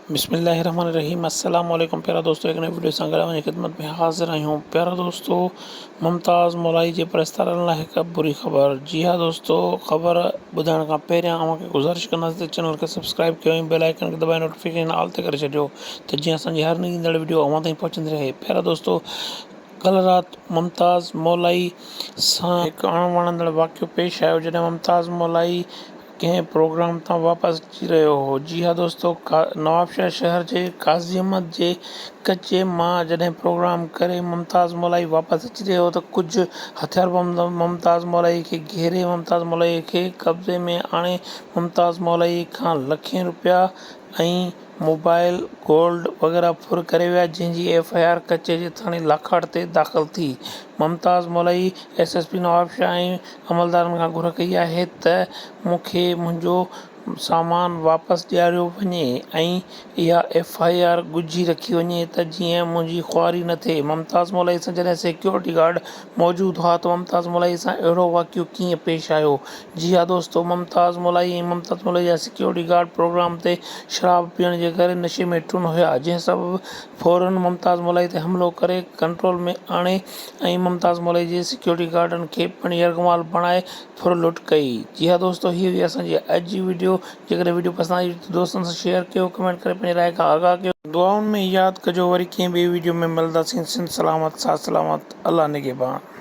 बिस्मिल्लाहिर्रहमानिर्रहीम अस्सलाम वालेकुम प्यारा दोस्तों, एक नई वीडियो सां गॾु वञी ख़िदमत में हाज़िर आहियूं। प्यारा दोस्तों, मुमताज़ मौलाई जे प्रस्तारण लाइ हिकु बुरी ख़बर। जी हाँ दोस्तों, ख़बर ॿुधाइण खां पहिरियां अव्हांखे गुज़ारिश कंदासीं त चैनल खे सब्सक्राइब कयो ऐं बेल आइकन खे दॿाए नोटिफिकेशन ऑल ते करे छॾियो त जीअं असांजी हर नई ईंदड़ वीडियो अव्हां ताईं पहुचंदी रहे। प्यारा दोस्तों, कल्ह राति मुमताज़ मौलाई सां हिकु अणवणंदड़ वाक़ियो पेश आयो जॾहिं मुमताज़ मौलाई कंहिं प्रोग्राम तां वापसि अची रहियो हो। जी हाँ दोस्तों, नवाबशाह शहर जे काज़ी अहमद जे कचे मां जॾहिं प्रोग्राम करे मुमताज़ मौलाई वापसि अची रहियो हो त कुझु हथियारबंद मुमताज़ मौलाई खे घेरे मुमताज़ मौलाई खे कब्ज़े में आणे मुमताज़ मौलाई खां लखें रुपया ऐं मोबाइल गोल्ड वग़ैरह फुर करे विया, जंहिंजी FIR कचे जे थाणे लाखाड़ ते दाख़िल थी। मुमताज़ मौलाई SSP नवाबशाह ऐं अमलदारनि खां घुर कई आहे त मूंखे मुंहिंजो सामान वापसि ॾियारियो वञे ऐं इहा FIR ॻुझी रखी वञे त जीअं मुंहिंजी ख़ुआरी न थिए। मुमताज़ मौलाई सां जॾहिं सिक्योरिटी गार्ड मौजूदु हुआ त मुमताज़ मौलाई सां अहिड़ो वाक़ियो कीअं पेश आयो। जी हा दोस्तों, मुमताज़ मौलाई ऐं मुमताज़ मौलाई जा सिक्योरिटी गार्ड प्रोग्राम ते शराब पीअण जे करे नशे में टुन हुया, जंहिं सबबु फ़ौरन मुमताज़ मौलाई ते हमिलो करे कंट्रोल में आणे ऐं मुमताज़ मौलाई जे सिक्योरिटी गार्डनि खे पिणु यरगमाल बणाए फुर लुट कई। जी हा दोस्तों, हीअ हुई असांजी अॼु जी वीडियो। जेकॾहिं वीडियो पसंदि आई त दोस्तनि सां शेयर कयो, कमेंट करे पंहिंजी राय खां आगाह कयो। दुआउनि में यादि कजो, वरी कंहिं ॿिए वीडियो में मिलंदासीं। सिंध सलामत, साथ सलामत, अल्लाह निगहबान।